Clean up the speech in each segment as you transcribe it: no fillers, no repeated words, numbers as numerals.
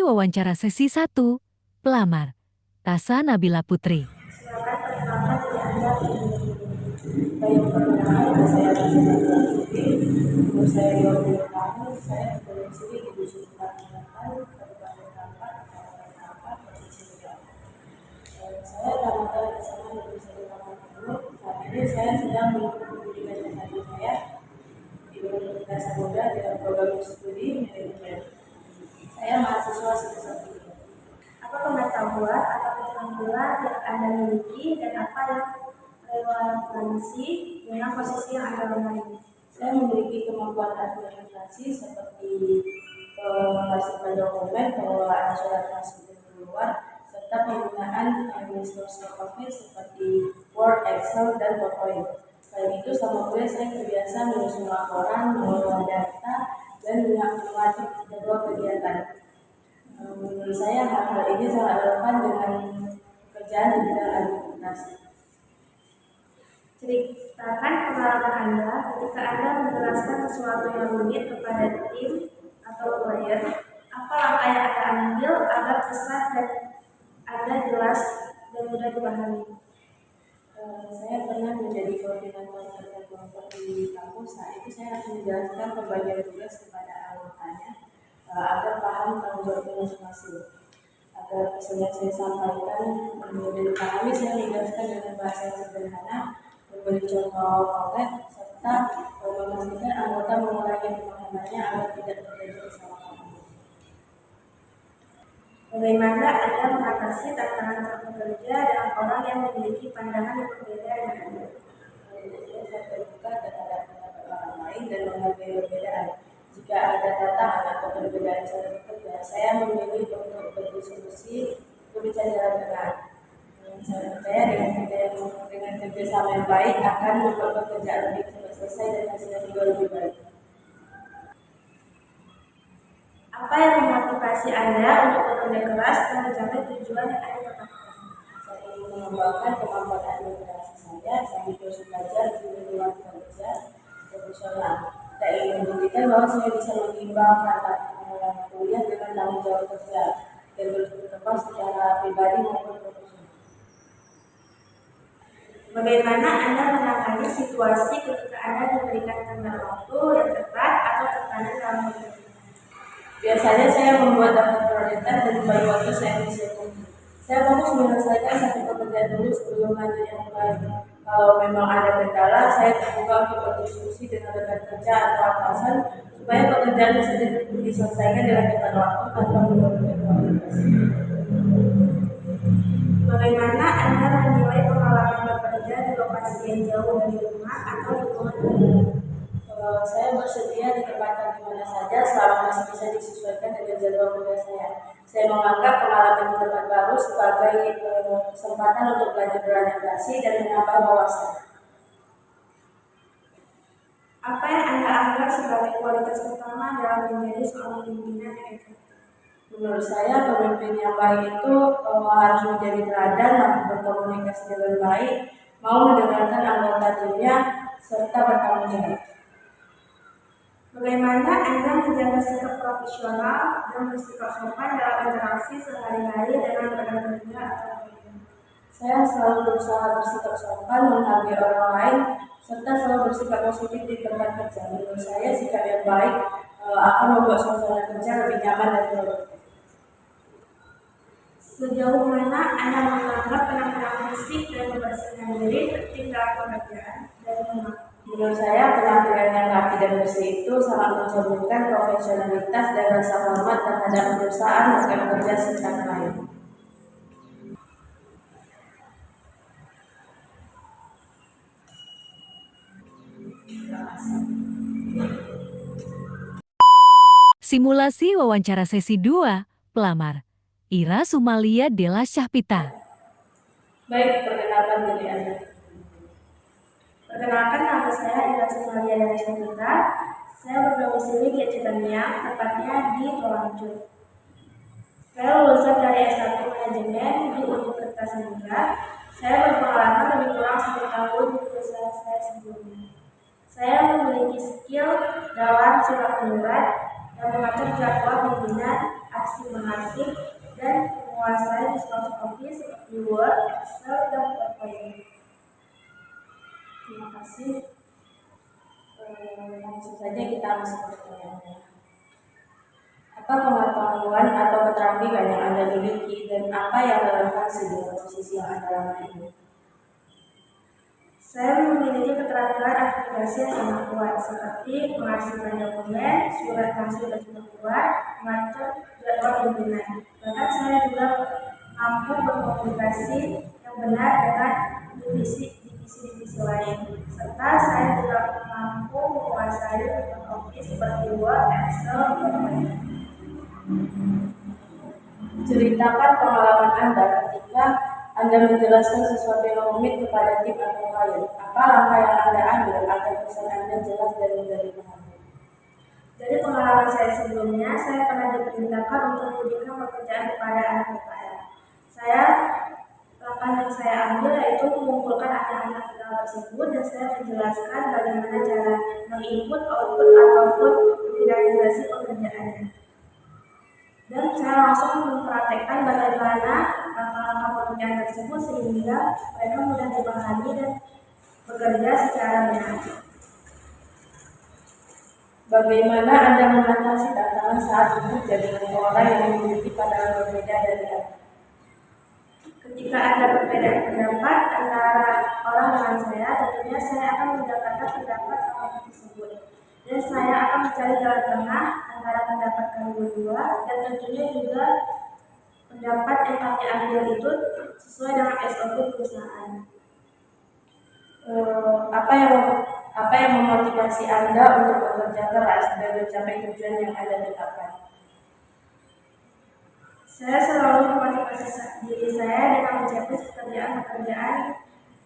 wawancara sesi 1, pelamar, Tasa Nabila Putri. Silakan perkenalkan diri Anda terlebih dahulu. Baik, perkenalkan saya Tasa Nabila Putri. Umur saya 20 tahun. Saya berdomisili di Dusun Kecamatan, Kabupaten Kampar, Kecamatan Kampar, Provinsi Riau. Saya tamatkan SMA Negeri 1 Kampar Timur. Saat ini saya sedang menempuh pendidikan S1 saya di Universitas Samudra dalam program studi manajemen. Saya mahasiswa semester 3. Apa pengetahuan atau keterampilan yang Anda miliki dan apa yang relevansi dengan posisi yang Anda lemari? Saya memiliki kemampuan administrasi seperti memasukkan dokumen, pengelolaan surat masuk dan keluar, serta penggunaan Microsoft Office seperti Word, Excel, dan PowerPoint. Selain itu, selama kuliah saya terbiasa menyusun laporan, mengelola data, dan mengatur jadwal kegiatan. Menurut saya hal-hal ini sangat relevan dengan pekerjaan di bidang administrasi. Ceritakan pengalaman Anda ketika Anda menjelaskan sesuatu yang rumit kepada tim atau klien. Apa langkah yang Anda ambil agar pesan dan Anda jelas dan mudah dipahami? Saya pernah menjadi koordinator kerja kelompok di kampus. Saat itu saya harus menjelaskan pembagian tugas kepada anggotanya agar paham tanggung jawabnya masing-masing. Agar pesan yang saya sampaikan mudah dipahami, saya menjelaskan dengan bahasa yang sederhana, memberi contoh konkret, serta memastikan anggota mengurangi pemahamannya agar tidak terjadi kesalahan. Bagaimana Anda mengatasi tantangan saat bekerja dengan orang yang memiliki pandangan yang berbeda dengan Anda? Saya terbuka terhadap pendapat orang lain dan menghargai perbedaan. Jika ada tantangan atau perbedaan cara bekerja, saya memilih untuk berdiskusi untuk mencari jalan tengah. Saya percaya dengan kerjasama yang baik akan membuat pekerjaan lebih cepat selesai dan hasilnya juga lebih baik. Apa yang memotivasi Anda untuk bekerja keras dan mencapai tujuan yang Anda tetapkan? Saya ingin mengembangkan kemampuan administrasi saya sambil terus belajar di luar kerja profesional. Saya ingin membuktikan bahwa saya bisa mengimbangkan kuliah dengan tanggung jawab kerja dan terus berkembang secara pribadi maupun profesional. Bagaimana Anda menangani situasi ketika Anda diberikan tenggat waktu yang ketat atau tekanan dalam bekerja? Biasanya saya membuat daftar prioritas dan membagi waktu saya disiapkan. Saya fokus menyelesaikan satu pekerjaan dulu sebelum lanjut yang lain. Kalau memang ada kendala, saya terbuka untuk berdiskusi dengan rekan kerja atau atasan supaya pekerjaan bisa diselesaikan dengan tepat waktu tanpa menurunkan kualitas. Bagaimana Anda menilai pengalaman bekerja di lokasi yang jauh dari rumah atau lingkungan? Saya bersedia ditempatkan di mana saja selama masih bisa disesuaikan dengan jadwal kuliah saya. Saya menganggap pengalaman di tempat baru sebagai kesempatan untuk belajar beradaptasi dan menambah wawasan. Apa yang Anda anggap sebagai kualitas utama dalam menjadi seorang pimpinan yang efektif? Menurut saya, pemimpin yang baik itu harus menjadi teladan, mampu berkomunikasi dengan baik, mau mendengarkan anggota timnya, serta bertanggung jawab. Bagaimana Anda menjaga sikap profesional dan bersikap sopan dalam interaksi sehari-hari dengan rekan kerja atau klien? Saya selalu berusaha bersikap sopan, menghargai orang lain, serta selalu bersikap positif di tempat kerja. Menurut saya, sikap yang baik akan membuat suasana kerja lebih nyaman dan produktif. Sejauh mana Anda menganggap penampilan fisik dan membersihkan diri penting dalam pekerjaan dan mengapa? Menurut saya, penampilan yang rapi dan bersih itu sangat mencerminkan profesionalitas dan rasa hormat terhadap perusahaan, rekan kerja, serta klien. Simulasi wawancara sesi 2, pelamar, Ira Sumalia Della Syahpita. Baik, perkenalkan diri Anda. Perkenalkan, nama saya Ira Sumalia Della Syahpita. Saya berdomisili di Citemiang, tepatnya di Tolangcur. Saya lulusan dari S1 Manajemen di Universitas Samudra. Saya berpengalaman lebih kurang 1 tahun di perusahaan saya sebelumnya. Saya memiliki skill dalam surat menyurat, yang mengatur jadwal pembinaan, aksi mengarsip, dan menguasai Microsoft Office seperti Word, Excel, dan PowerPoint. Terima kasih. Langsung saja kita masuk ke pertanyaannya. Apa pengetahuan atau keterampilan yang Anda miliki dan apa yang relevansi dengan posisi yang Anda lamar? Saya memiliki keterampilan aplikasi yang sangat kuat, seperti mengarsipkan dokumen, surat masuk dan surat keluar, mengatur jadwal pimpinan. Bahkan saya juga mampu berkomunikasi yang benar dengan divisi-divisi lain, serta saya juga mampu menguasai Office seperti Word, Excel, dan lain-lain. Ceritakan pengalaman Anda ketika Anda menjelaskan sesuatu yang rumit kepada tim atau klien. Apa langkah yang Anda ambil agar pesan Anda jelas dan mudah dipahami? Jadi pengalaman saya sebelumnya, saya pernah diperintahkan untuk memberikan pekerjaan kepada anak PKL. Langkah yang saya ambil yaitu mengumpulkan anak-anak PKL tersebut dan saya menjelaskan bagaimana cara menginput, output, ataupun finalisasi pekerjaannya. Dan saya langsung mempraktekkan bagaimana langkah-langkah pekerjaan tersebut sehingga mereka mudah dipahami dan bekerja secara benar. Bagaimana Anda mengatasi tantangan saat bekerja dengan orang yang memiliki pandangan berbeda dari Anda? Ketika Anda berbeda pendapat antara orang dengan saya, tentunya saya akan mendapatkan pendapat orang tersebut. Dan saya akan mencari jalan tengah antara pendapat kami berdua dan tentunya juga pendapat yang kami ambil itu sesuai dengan SOP perusahaan. Apa yang memotivasi Anda untuk bekerja keras dan mencapai tujuan yang Anda tetapkan? Saya selalu memotivasi diri saya dengan mencapai pekerjaan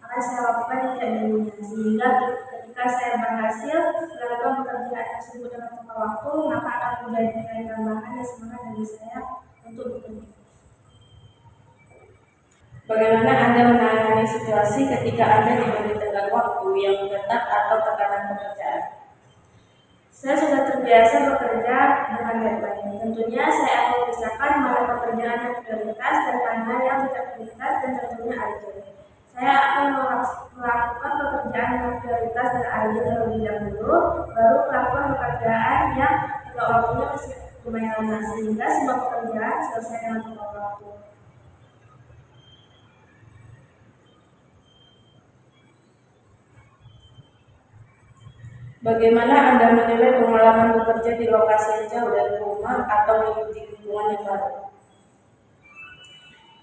akan saya lakukan di tiap minggunya, sehingga ketika saya berhasil melakukan pekerjaan tersebut dalam tepat waktu, maka akan menjadi nilai tambahan dan semangat bagi saya untuk bekerja. Bagaimana Anda menangani situasi ketika Anda diberi tenggat waktu yang ketat atau tekanan pekerjaan? Saya sudah terbiasa bekerja dengan deadline. Tentunya saya akan memisahkan mana pekerjaan yang prioritas dan mana yang tidak prioritas dan tentunya urgent. Saya akan melakukan pekerjaan yang prioritas dan urgent terlebih dahulu, baru melakukan pekerjaan yang tenggat waktunya masih lumayan lama sehingga semua pekerjaan selesai dengan tepat waktu. Bagaimana Anda menilai pengalaman bekerja di lokasi yang jauh dari rumah atau di lingkungan yang baru?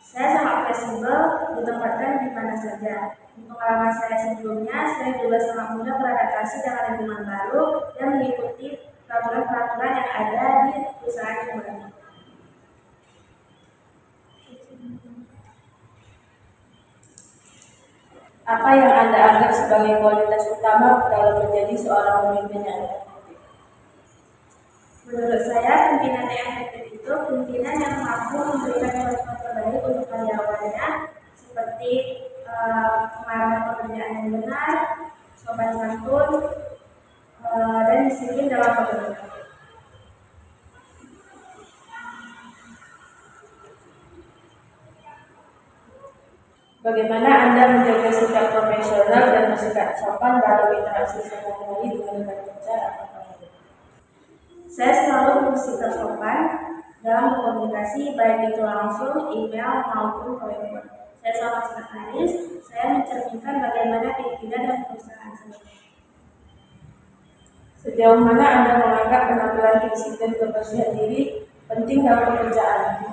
Saya sangat fleksibel, ditempatkan di mana saja. Di pengalaman saya sebelumnya, saya juga sangat mudah beradaptasi dengan lingkungan baru dan mengikuti peraturan-peraturan yang ada di perusahaan yang baru. Apa yang Anda anggap sebagai kualitas utama dalam menjadi seorang pemimpin yang efektif? Menurut saya, pimpinan yang efektif itu pimpinan yang mampu memberikan contoh terbaik untuk karyawannya, seperti mengarahkan pekerjaan yang benar, sopan santun, dan disiplin dalam bekerja. Bagaimana Anda menjaga sikap profesional dan bersikap sopan dalam interaksi sehari-hari dengan rekan kerja atau klien? Saya selalu bersikap sopan dalam berkomunikasi, baik itu langsung, email, maupun telepon. Saya sangat sekretaris, saya mencerminkan bagaimana pimpinan dan perusahaan saya. Sejauh mana Anda menganggap penampilan fisik dan kebersihan diri penting dalam pekerjaan?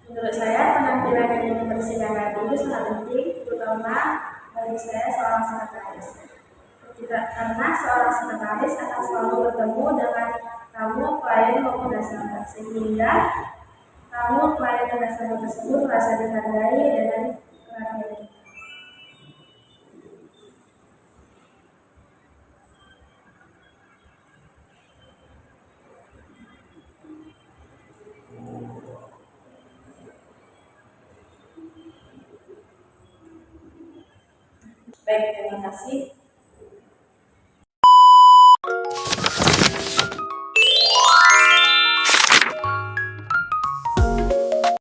Menurut saya, penampilan yang membersihkan hati itu sangat penting, terutama bagi saya seorang sekretaris. Karena seorang sekretaris akan selalu bertemu dengan tamu, klien maupun nasabah, sehingga tamu, klien dan nasabah tersebut merasa dihargai dan diperhatikan. Baik, terima kasih.